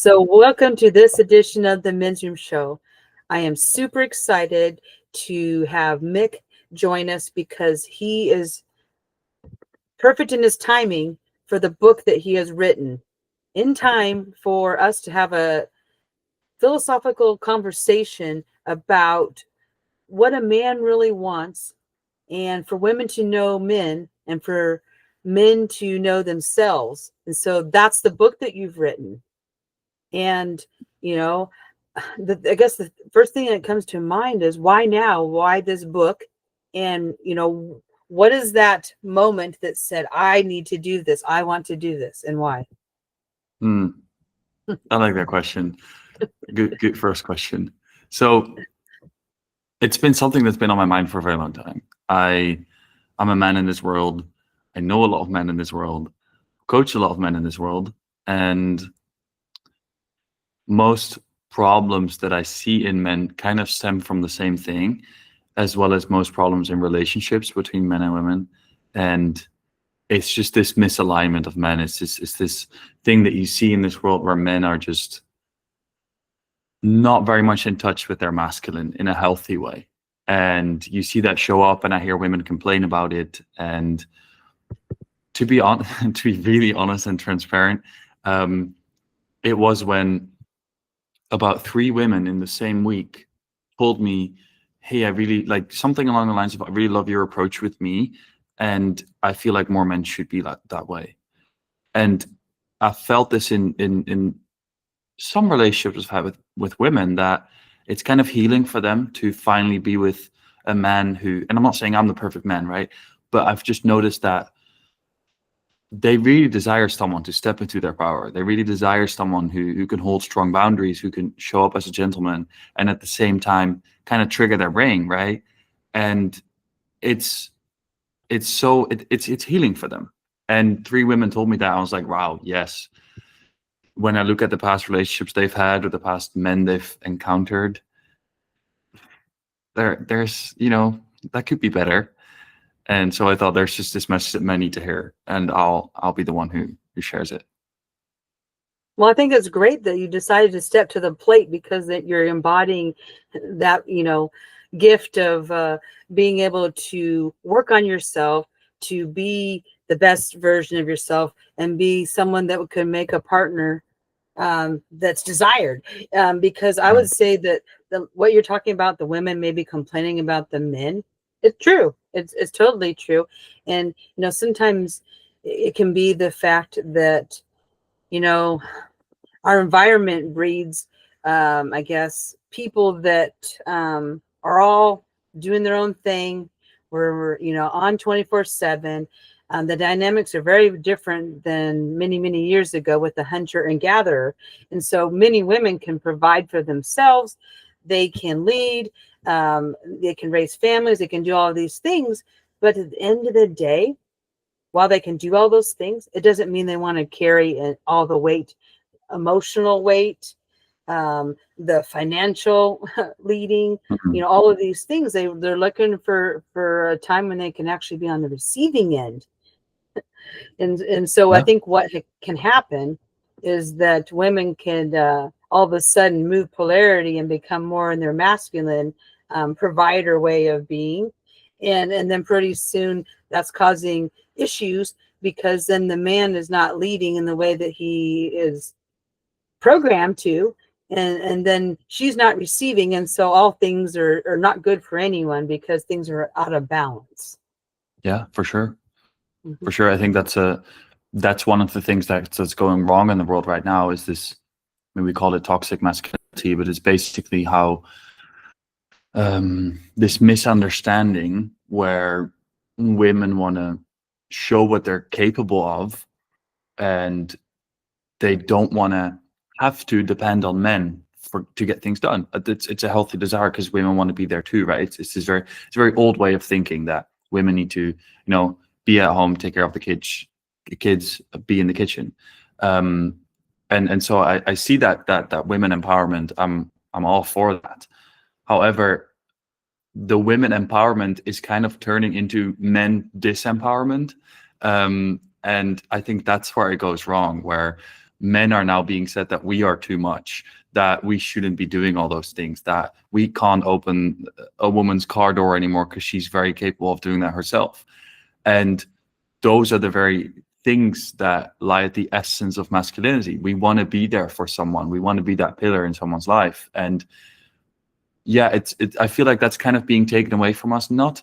So, welcome to this edition of the Men's Room Show. I am super excited to have Mick join us because he is perfect in his timing for the book that he has written in time for us to have a philosophical conversation about what a man really wants, and for women to know men and for men to know themselves. And so that's the book that you've written. And, you know, I guess the first thing that comes to mind is why now? Why this book? And, what is that moment that said, I need to do this? I want to do this, and why? I like that question. Good first question. So it's been something that's been on my mind for a very long time. I'm a man in this world. I know a lot of men in this world, coach a lot of men in this world, and most problems that I see in men kind of stem from the same thing, as well as most problems in relationships between men and women. And it's just this misalignment of men. It's this thing that you see in this world where men are just not very much in touch with their masculine in a healthy way. And you see that show up, and I hear women complain about it. And to be really honest and transparent, it was when about 3 women in the same week told me, hey, I really like something along the lines of, I really love your approach with me, and I feel like more men should be like that way. And I felt this in some relationships I've had with women, that it's kind of healing for them to finally be with a man who, and I'm not saying I'm the perfect man, right? But I've just noticed that they really desire someone to step into their power. They really desire someone who can hold strong boundaries, who can show up as a gentleman, and at the same time kind of trigger their brain, right? And it's healing for them. And 3 women told me that. I was like, wow, yes. When I look at the past relationships they've had or the past men they've encountered, there's that could be better. And so I thought there's just this message that men need to hear, and I'll be the one who shares it. Well, I think it's great that you decided to step to the plate, because that you're embodying that, gift of being able to work on yourself, to be the best version of yourself, and be someone that could make a partner that's desired. Because I would say that what you're talking about, the women maybe complaining about the men, it's true. It's totally true. And, sometimes it can be the fact that, our environment breeds, I guess, people that are all doing their own thing. We're on 24/7. The dynamics are very different than many, many years ago with the hunter and gatherer. And so many women can provide for themselves. They can lead. They can raise families. They can do all of these things. But at the end of the day, while they can do all those things, it doesn't mean they want to carry all the weight, emotional weight, the financial leading, all of these things. They're looking for a time when they can actually be on the receiving end. And so I think what can happen is that women can all of a sudden move polarity and become more in their masculine provider way of being. And then pretty soon that's causing issues, because then the man is not leading in the way that he is programmed to, and then she's not receiving. And so all things are not good for anyone, because things are out of balance. Yeah, for sure. Mm-hmm. For sure. I think that's one of the things that's going wrong in the world right now, is this, we call it toxic masculinity, but it's basically how this misunderstanding where women want to show what they're capable of, and they don't want to have to depend on men to get things done. It's a healthy desire, because women want to be there too, right? It's a very old way of thinking that women need to, be at home, take care of the kids, be in the kitchen. And so I see that women empowerment. I'm all for that. However, the women empowerment is kind of turning into men disempowerment. And I think that's where it goes wrong, where men are now being said that we are too much, that we shouldn't be doing all those things, that we can't open a woman's car door anymore because she's very capable of doing that herself. And those are the very things that lie at the essence of masculinity. We want to be there for someone. We want to be that pillar in someone's life. And yeah, I feel like that's kind of being taken away from us, not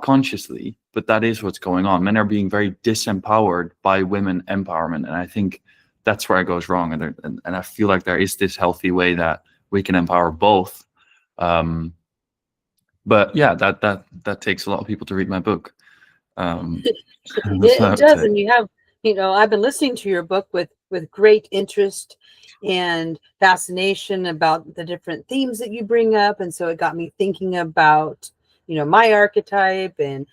consciously, but that is what's going on. Men are being very disempowered by women empowerment, and I think that's where it goes wrong. And I feel like there is this healthy way that we can empower both. But yeah, that takes a lot of people to read my book. It does, and you have, I've been listening to your book with great interest and fascination about the different themes that you bring up, and so it got me thinking about, my archetype and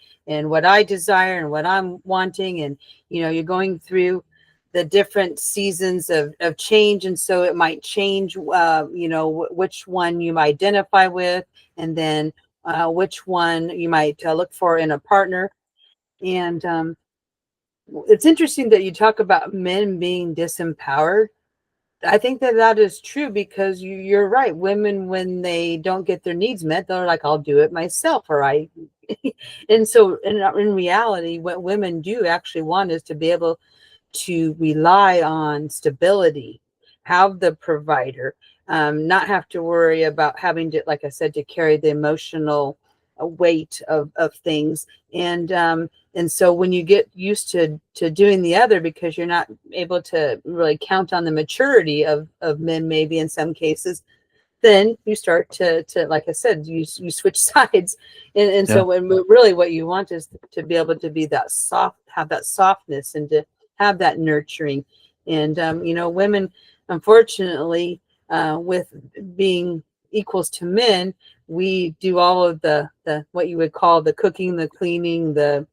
what I desire and what I'm wanting, and you're going through the different seasons of change, and so it might change, which one you might identify with, and then which one you might look for in a partner. And it's interesting that you talk about men being disempowered. I think that is true, because you're right. Women, when they don't get their needs met, they're like, I'll do it myself, or and so in reality, what women do actually want is to be able to rely on stability, have the provider, not have to worry about having to, like I said, to carry the emotional weight of things. And so when you get used to doing the other, because you're not able to really count on the maturity of men, maybe in some cases, then you start to like I said, you switch sides. And so when really what you want is to be able to be that soft, have that softness, and to have that nurturing. And women, unfortunately, with being equals to men, we do all of the what you would call the cooking, the cleaning, the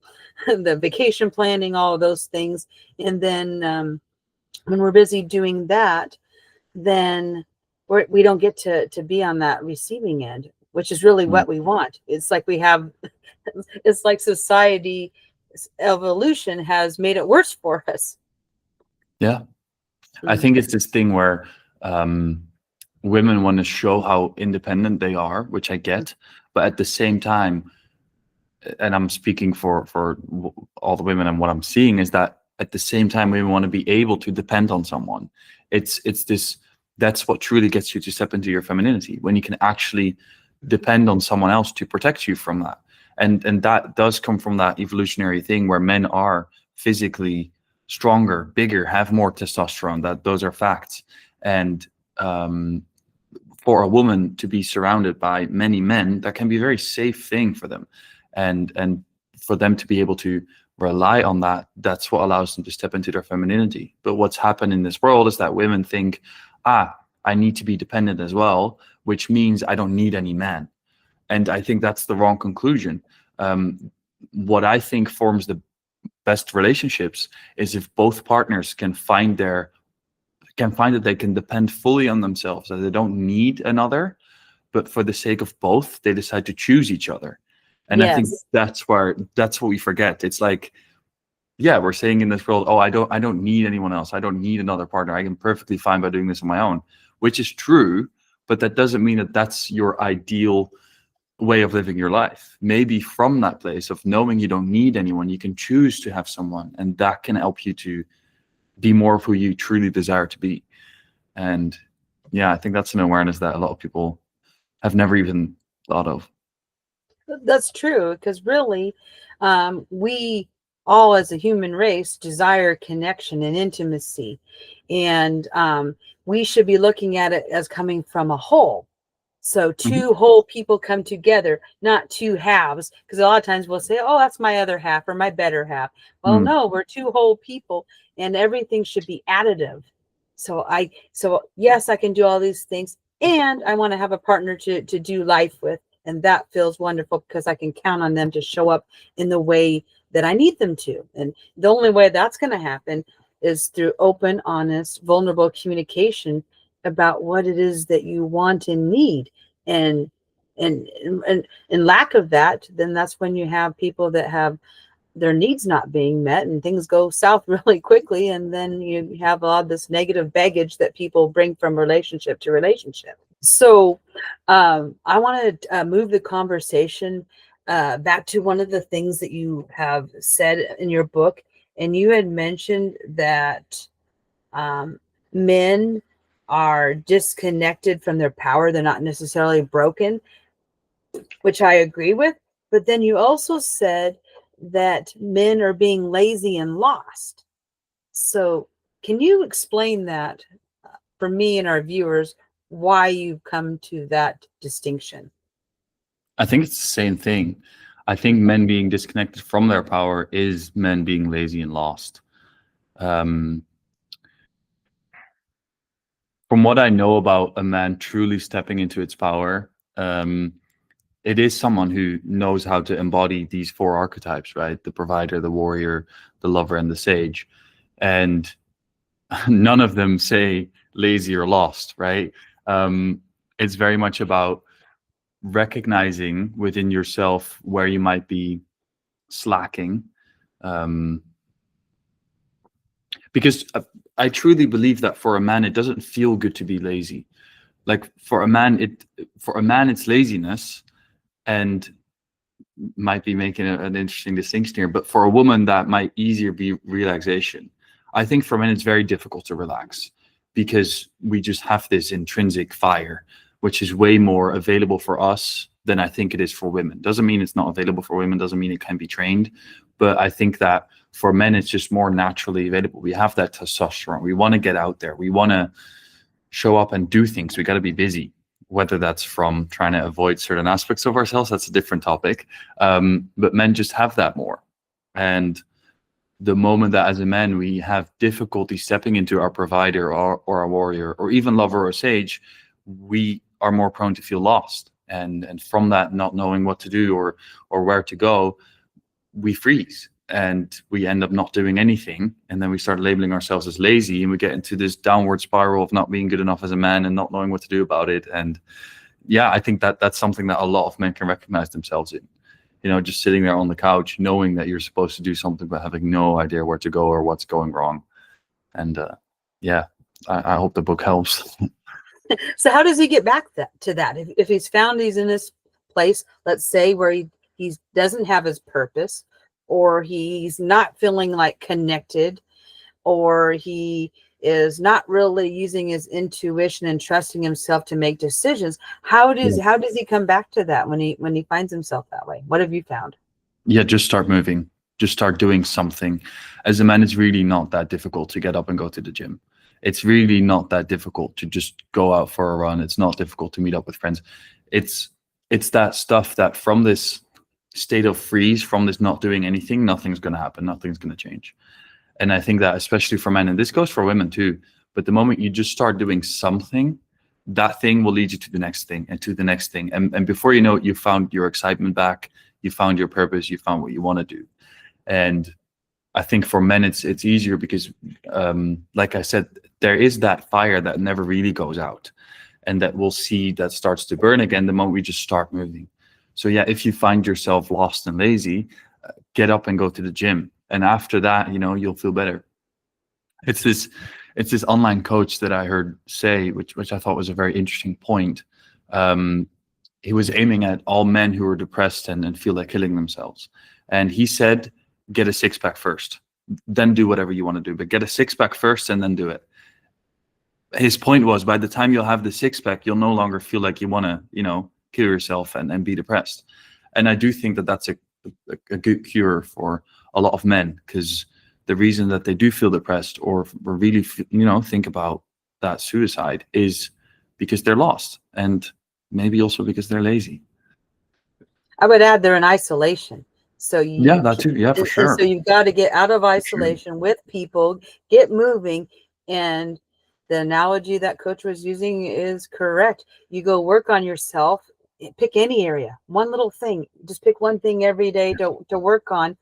vacation planning, all of those things. And then when we're busy doing that, then we don't get to be on that receiving end, which is really what we want. It's like it's like society evolution has made it worse for us. Yeah. I think it's this thing where women want to show how independent they are, which I get, but at the same time, and I'm speaking for all the women, and what I'm seeing is that at the same time, women want to be able to depend on someone. It's this, that's what truly gets you to step into your femininity, when you can actually depend on someone else to protect you from that. And that does come from that evolutionary thing where men are physically stronger, bigger, have more testosterone. That those are facts. And for a woman to be surrounded by many men, that can be a very safe thing for them. And for them to be able to rely on that, that's what allows them to step into their femininity. But what's happened in this world is that women think, I need to be dependent as well, which means I don't need any man. And I think that's the wrong conclusion. What I think forms the best relationships is if both partners can find that they can depend fully on themselves, that they don't need another, but for the sake of both, they decide to choose each other. And I think that's what we forget. It's like, yeah, we're saying in this world, I don't need anyone else. I don't need another partner. I can perfectly fine by doing this on my own, which is true, but that doesn't mean that that's your ideal way of living your life. Maybe from that place of knowing you don't need anyone, you can choose to have someone, and that can help you to be more of who you truly desire to be. And yeah, I think that's an awareness that a lot of people have never even thought of. That's true, because really, we all as a human race desire connection and intimacy, and we should be looking at it as coming from a whole. So two whole people come together, not two halves, because a lot of times we'll say, oh, that's my other half or my better half. Well, no, we're two whole people, and everything should be additive. So yes, I can do all these things, and I want to have a partner to do life with. And that feels wonderful, because I can count on them to show up in the way that I need them to. And the only way that's going to happen is through open, honest, vulnerable communication about what it is that you want and need. And in lack of that, then that's when you have people that have their needs not being met, and things go south really quickly, and then you have a lot of this negative baggage that people bring from relationship to relationship. So I want to move the conversation back to one of the things that you have said in your book, and you had mentioned that men are disconnected from their power. They're not necessarily broken, which I agree with. But then you also said that men are being lazy and lost. So can you explain that for me and our viewers, why you've come to that distinction? I think it's the same thing. I think men being disconnected from their power is men being lazy and lost. From what I know about a man truly stepping into its power, it is someone who knows how to embody these four archetypes, right? The provider, the warrior, the lover, and the sage. And none of them say lazy or lost, right? It's very much about recognizing within yourself where you might be slacking. Because I truly believe that for a man, it doesn't feel good to be lazy. Like for a man, it's laziness, and might be making an interesting distinction here. But for a woman, that might easier be relaxation. I think for men, it's very difficult to relax because we just have this intrinsic fire, which is way more available for us than I think it is for women. Doesn't mean it's not available for women, doesn't mean it can be trained. But I think that for men, it's just more naturally available. We have that testosterone. We want to get out there. We want to show up and do things. We got to be busy, whether that's from trying to avoid certain aspects of ourselves. That's a different topic. But men just have that more. And the moment that as a man, we have difficulty stepping into our provider or our warrior or even lover or sage, we are more prone to feel lost. And from that, not knowing what to do or where to go, we freeze and we end up not doing anything. And then we start labeling ourselves as lazy, and we get into this downward spiral of not being good enough as a man and not knowing what to do about it. And yeah, I think that that's something that a lot of men can recognize themselves in. You know, just sitting there on the couch, knowing that you're supposed to do something, but having no idea where to go or what's going wrong. And yeah, I hope the book helps. So how does he get back to that? If he's found he's in this place, let's say, where he doesn't have his purpose, or he's not feeling like connected, or he is not really using his intuition and trusting himself to make decisions, how does he come back to that when he finds himself that way? What have you found? Yeah, just start moving. Just start doing something. As a man, it's really not that difficult to get up and go to the gym. It's really not that difficult to just go out for a run. It's not difficult to meet up with friends. It's that stuff that from this state of freeze, from this not doing anything, nothing's going to happen. Nothing's going to change. And I think that especially for men, and this goes for women too, but the moment you just start doing something, that thing will lead you to the next thing and to the next thing. And before you know it, you found your excitement back, you found your purpose, you found what you want to do. And I think for men, it's easier because, like I said, there is that fire that never really goes out, and that we'll see that starts to burn again the moment we just start moving. So yeah, if you find yourself lost and lazy, get up and go to the gym. And after that, you know, you'll feel better. It's this online coach that I heard say, which I thought was a very interesting point. He was aiming at all men who are depressed and feel like killing themselves. And he said, get a six-pack first, then do whatever you want to do, but get a six-pack first and then do it. His point was, by the time you'll have the six-pack, you'll no longer feel like you want to, you know, kill yourself and be depressed. And I do think that that's a good cure for a lot of men, because the reason that they do feel depressed or really, you know, think about that suicide is because they're lost, and maybe also because they're lazy. I would add they're in isolation. So Yeah, that too. Yeah, for sure. So you've got to get out of isolation with people, get moving. And the analogy that coach was using is correct. You go work on yourself, pick any area, one little thing, just pick one thing every day to work on,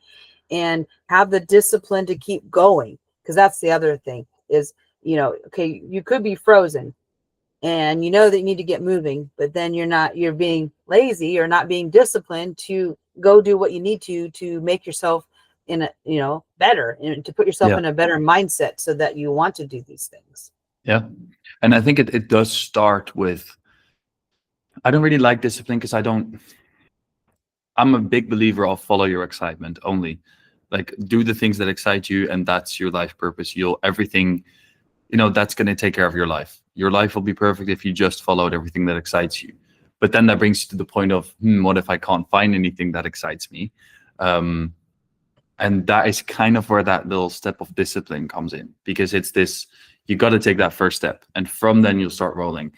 and have the discipline to keep going. Because that's the other thing is, you know, okay, you could be frozen and you know that you need to get moving, but then you're being lazy or not being disciplined to go do what you need to make yourself in a, you know, better, and to put yourself Yeah. in a better mindset so that you want to do these things. Yeah. And I think it does start with, I don't really like discipline because I'm a big believer of follow your excitement only. Like, do the things that excite you, and that's your life purpose. Everything, that's going to take care of your life. Your life will be perfect if you just followed everything that excites you. But then that brings you to the point of, what if I can't find anything that excites me? And that is kind of where that little step of discipline comes in, because it's this, you got to take that first step, and from then you'll start rolling.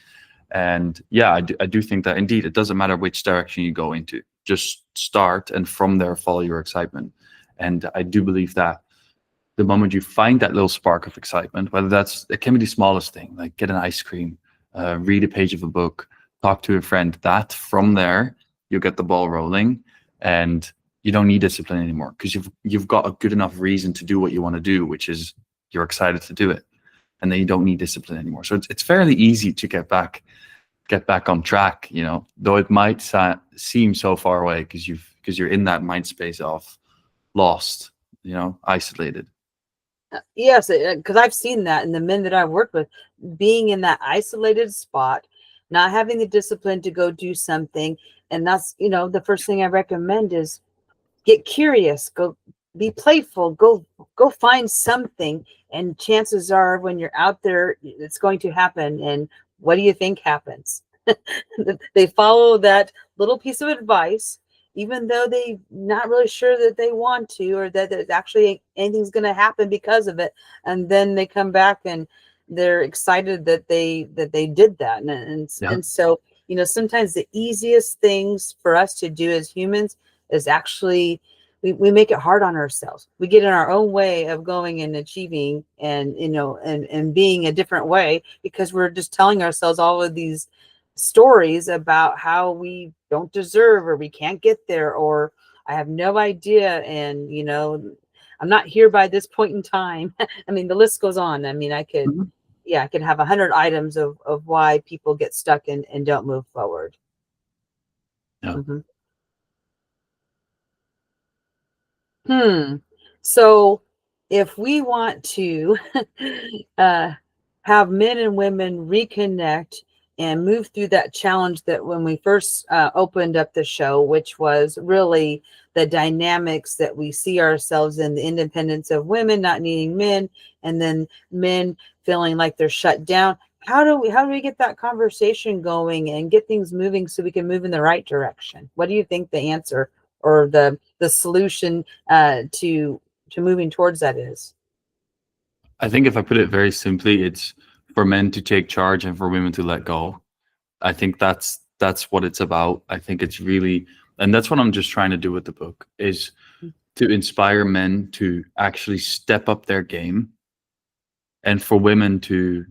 And yeah, I do think that indeed it doesn't matter which direction you go into, just start, and from there follow your excitement. And I do believe that the moment you find that little spark of excitement, it can be the smallest thing, like get an ice cream, read a page of a book, talk to a friend, that from there you get the ball rolling, and you don't need discipline anymore, because you've got a good enough reason to do what you want to do, which is you're excited to do it, and then you don't need discipline anymore. So it's fairly easy to get back on track, though it might seem so far away because you're in that mind space of lost, isolated. Yes, because I've seen that in the men that I've worked with, being in that isolated spot, not having the discipline to go do something. And that's, the first thing I recommend is get curious, go be playful, go find something. And chances are when you're out there, it's going to happen. And what do you think happens? They follow that little piece of advice, even though they're not really sure that they want to, or that actually anything's going to happen because of it. And then they come back and they're excited that they did that. And so, sometimes the easiest things for us to do as humans is actually, we make it hard on ourselves. We get in our own way of going and achieving and, and being a different way, because we're just telling ourselves all of these stories about how we don't deserve, or we can't get there, or I have no idea, and I'm not here by this point in time. I mean, the list goes on. I mean, I could have 100 items of why people get stuck and don't move forward. Yeah. So if we want to have men and women reconnect and move through that challenge that when we first opened up the show, which was really the dynamics that we see ourselves in, the independence of women not needing men, and then men feeling like they're shut down. How do we get that conversation going and get things moving so we can move in the right direction? What do you think the answer or the solution to moving towards that is? I think if I put it very simply, it's for men to take charge and for women to let go. I think that's what it's about. I think it's really, and that's what I'm just trying to do with the book, is to inspire men to actually step up their game, and for women to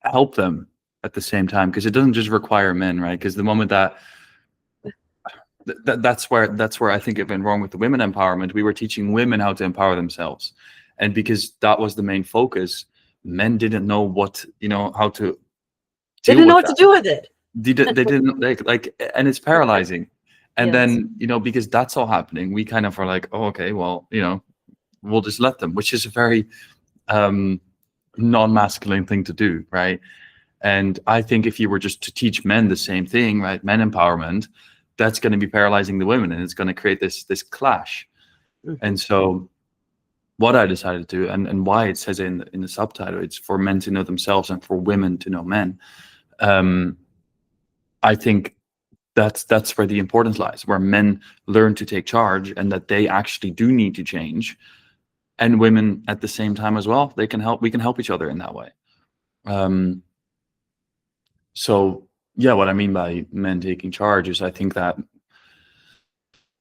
help them at the same time, because it doesn't just require men, right? Because the moment that's where I think it went wrong with the women empowerment. We were teaching women how to empower themselves, and because that was the main focus, men didn't know how to didn't know what to do with it. They didn't like, and it's paralyzing. And then because that's all happening, we kind of are like, oh, okay, well, we'll just let them, which is a very non-masculine thing to do, right? And I think if you were just to teach men the same thing, right, men empowerment, that's going to be paralyzing the women, and it's going to create this clash. And so what I decided to do, and why it says in the subtitle, it's for men to know themselves and for women to know men. I think that's where the importance lies, where men learn to take charge and that they actually do need to change, and women at the same time as well. We can help each other in that way. So yeah, what I mean by men taking charge is, I think that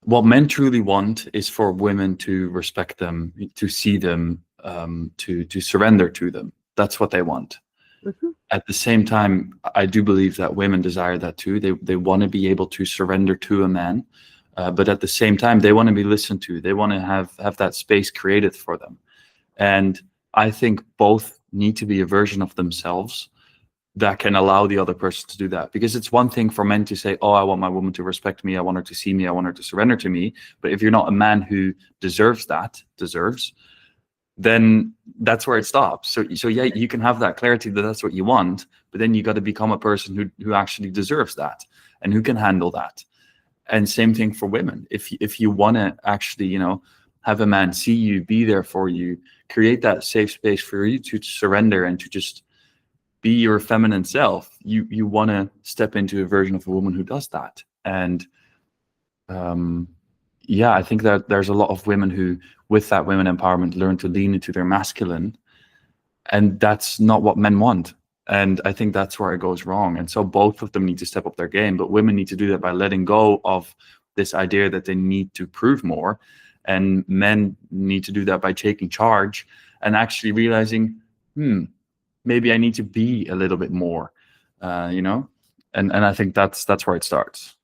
what men truly want is for women to respect them, to see them, to surrender to them. That's what they want. At the same time, I do believe that women desire that too. They want to be able to surrender to a man, but at the same time, they want to be listened to. They want to have that space created for them. And I think both need to be a version of themselves that can allow the other person to do that. Because it's one thing for men to say, oh, I want my woman to respect me, I want her to see me, I want her to surrender to me. But if you're not a man who deserves, then that's where it stops. So yeah, you can have that clarity that that's what you want, but then you got to become a person who actually deserves that and who can handle that. And same thing for women. If you want to actually, you know, have a man see you, be there for you, create that safe space for you to surrender and to just be your feminine self, you want to step into a version of a woman who does that. And yeah, I think that there's a lot of women who, with that women empowerment, learn to lean into their masculine, and that's not what men want. And I think that's where it goes wrong. And so both of them need to step up their game, but women need to do that by letting go of this idea that they need to prove more, and men need to do that by taking charge and actually realizing, maybe I need to be a little bit more, you know, and I think that's where it starts.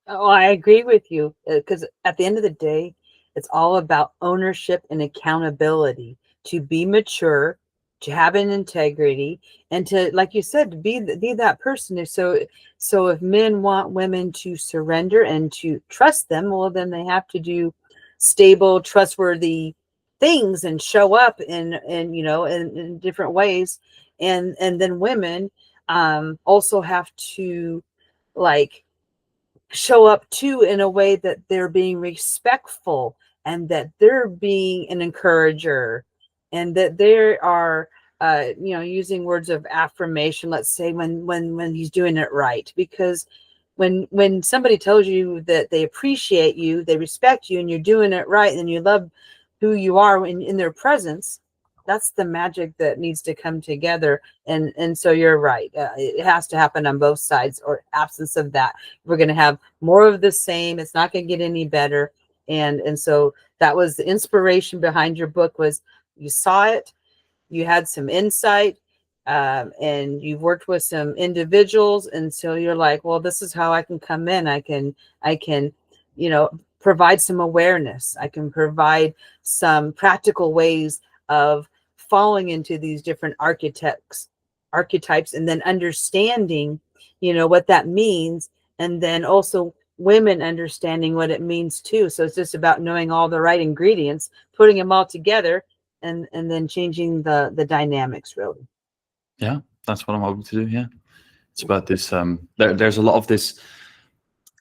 Oh, I agree with you, because at the end of the day, it's all about ownership and accountability, to be mature, to have an integrity, and to, like you said, to be that person. So if men want women to surrender and to trust them, well, then they have to do stable, trustworthy things and show up in you know, in different ways. And then women also have to, like, show up too in a way that they're being respectful, and that they're being an encourager, and that they are you know, using words of affirmation, let's say, when he's doing it right. Because when somebody tells you that they appreciate you, they respect you, and you're doing it right, and you love who you are in their presence, that's the magic that needs to come together. And so you're right, it has to happen on both sides, or absence of that, we're going to have more of the same. It's not going to get any better. And so that was the inspiration behind your book, was you saw it, you had some insight, and you've worked with some individuals, and so you're like, well, this is how I can come in. I can, you know, provide some awareness. I can provide some practical ways of falling into these different archetypes, and then understanding, you know, what that means, and then also women understanding what it means too. So it's just about knowing all the right ingredients, putting them all together, and then changing the dynamics, really. Yeah, that's what I'm hoping to do. Yeah, it's about this. There's a lot of this.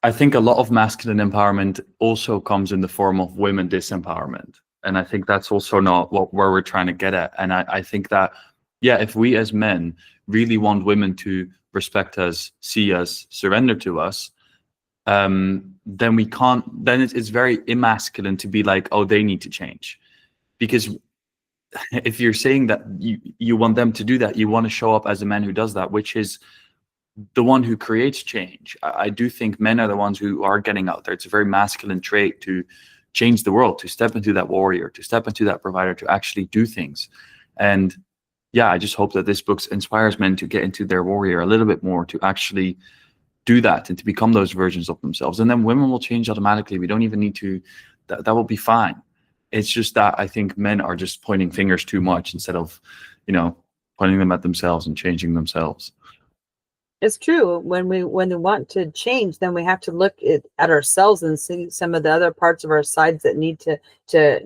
I think a lot of masculine empowerment also comes in the form of women disempowerment, and I think that's also not where we're trying to get at. And I think that, yeah, if we as men really want women to respect us, see us, surrender to us, then we can't. Then it's very emasculine to be like, oh, they need to change, because if you're saying that you want them to do that, you want to show up as a man who does that, which is the one who creates change. I do think men are the ones who are getting out there. It's a very masculine trait to change the world, to step into that warrior, to step into that provider, to actually do things. And yeah, I just hope that this book inspires men to get into their warrior a little bit more, to actually do that and to become those versions of themselves. And then women will change automatically. We don't even need to, that will be fine. It's just that I think men are just pointing fingers too much instead of, you know, pointing them at themselves and changing themselves. It's true. When we want to change, then we have to look at ourselves and see some of the other parts of our sides that need to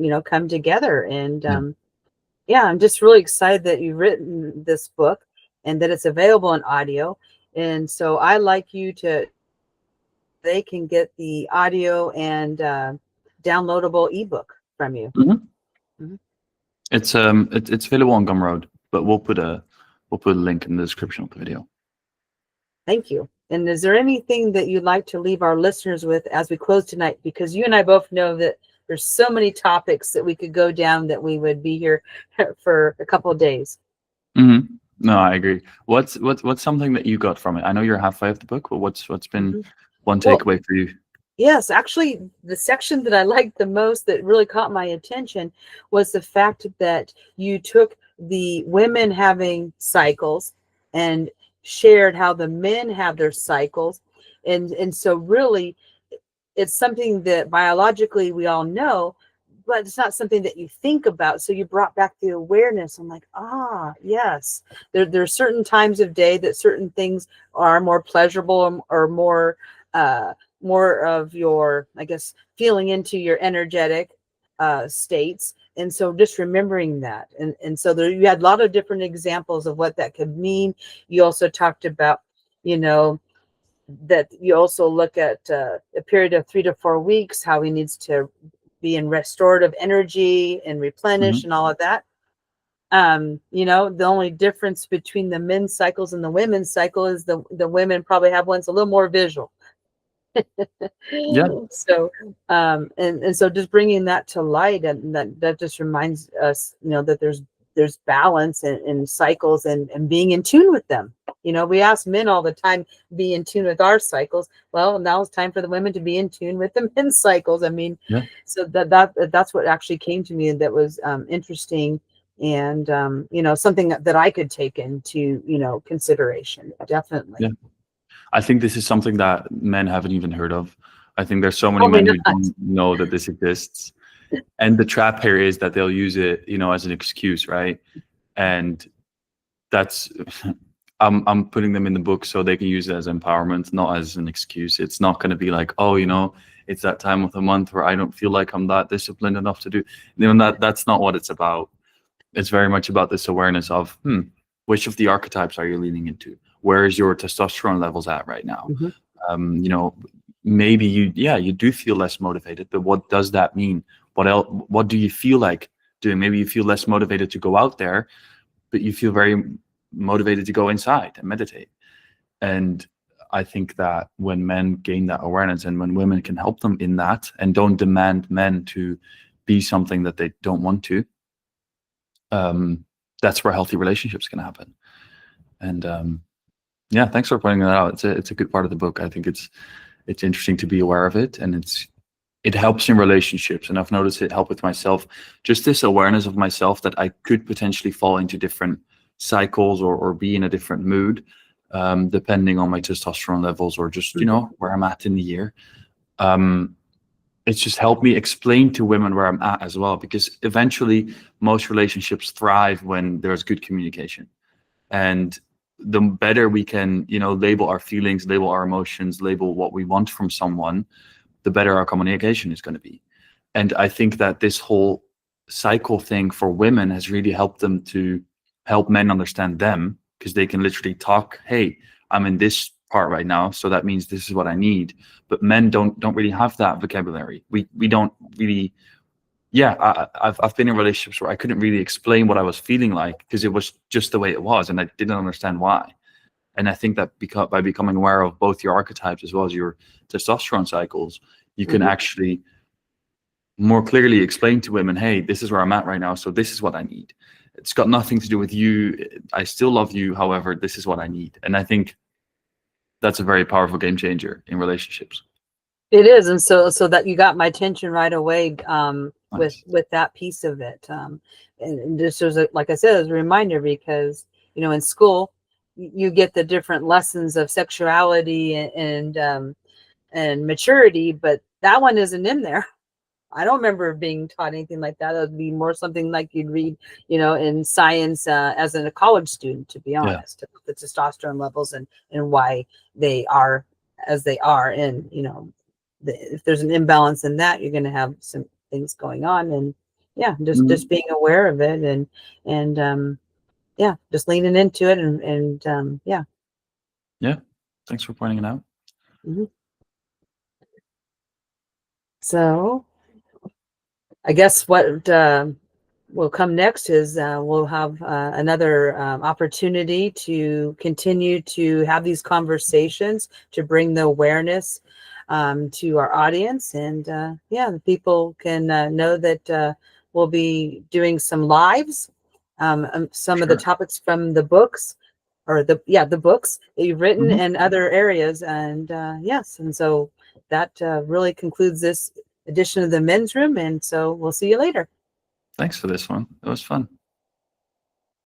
you know, come together. And yeah, I'm just really excited that you've written this book and that it's available in audio. And so I like you to, they can get the audio and downloadable ebook from you. It's available on Gumroad, but we'll put a link in the description of the video. Thank you. And is there anything that you'd like to leave our listeners with as we close tonight? Because you and I both know that there's so many topics that we could go down that we would be here for a couple of days. No, I agree. What's something that you got from it? I know you're halfway of the book, but what's been one takeaway for you? Yes, actually, the section that I liked the most, that really caught my attention, was the fact that you took the women having cycles and shared how the men have their cycles. And so really, it's something that biologically we all know, but it's not something that you think about. So you brought back the awareness. I'm like, yes, there are certain times of day that certain things are more pleasurable, or more more of your, I guess, feeling into your energetic states. And so just remembering that. And so there, you had a lot of different examples of what that could mean. You also talked about, that you also look at a period of 3 to 4 weeks, how he needs to be in restorative energy and replenish and all of that. The only difference between the men's cycles and the women's cycle is the women probably have ones a little more visual. Yeah. So and so just bringing that to light, and that just reminds us, that there's balance in cycles, and being in tune with them. We ask men all the time, be in tune with our cycles. Well, now it's time for the women to be in tune with the men's cycles. I mean, Yeah. so that's what actually came to me, and that was interesting, and something that I could take into consideration. Definitely. Yeah. I think this is something that men haven't even heard of. I think there's so many Probably men who not. don't know that this exists. And the trap here is that they'll use it, as an excuse, right? And that's I'm putting them in the book so they can use it as empowerment, not as an excuse. It's not going to be like, it's that time of the month where I don't feel like I'm that disciplined enough to do. That's not what it's about. It's very much about this awareness of, which of the archetypes are you leaning into? Where is your testosterone levels at right now? Mm-hmm. Maybe you do feel less motivated, but what does that mean? What else? What do you feel like doing? Maybe you feel less motivated to go out there, but you feel very motivated to go inside and meditate. And I think that when men gain that awareness, and when women can help them in that, and don't demand men to be something that they don't want to, that's where healthy relationships can happen. And thanks for pointing that out. It's a good part of the book. I think it's interesting to be aware of it, and it helps in relationships. And I've noticed it help with myself. Just this awareness of myself that I could potentially fall into different cycles, or be in a different mood, depending on my testosterone levels, or just where I'm at in the year. It's just helped me explain to women where I'm at as well, because eventually most relationships thrive when there's good communication. And the better we can, label our feelings, label our emotions, label what we want from someone, the better our communication is going to be. And I think that this whole cycle thing for women has really helped them to help men understand them, because they can literally talk, hey, I'm in this part right now, so that means this is what I need. But men don't really have that vocabulary. We don't really. I've been in relationships where I couldn't really explain what I was feeling like, because it was just the way it was, and I didn't understand why. And I think that by becoming aware of both your archetypes as well as your testosterone cycles, you can actually more clearly explain to women, hey, this is where I'm at right now, so this is what I need. It's got nothing to do with you. I still love you. However, this is what I need. And I think that's a very powerful game changer in relationships. It is. And so that you got my attention right away, Nice. with that piece of it. And this was, like I said, as a reminder, because, in school, you get the different lessons of sexuality and maturity, but that one isn't in there. I don't remember being taught anything like that. It would be more something like you'd read, in science as a college student, to be honest, the testosterone levels and why they are as they are. And, if there's an imbalance in that, you're going to have some things going on. And just being aware of it, and just leaning into it, and Thanks for pointing it out. So I guess what will come next is we'll have another opportunity to continue to have these conversations, to bring the awareness to our audience. And the people can know that we'll be doing some lives, some of the topics from the books, or the books that you've written, and other areas. And and so that really concludes this edition of the Men's Room. And so we'll see you later. Thanks for this one. It was fun.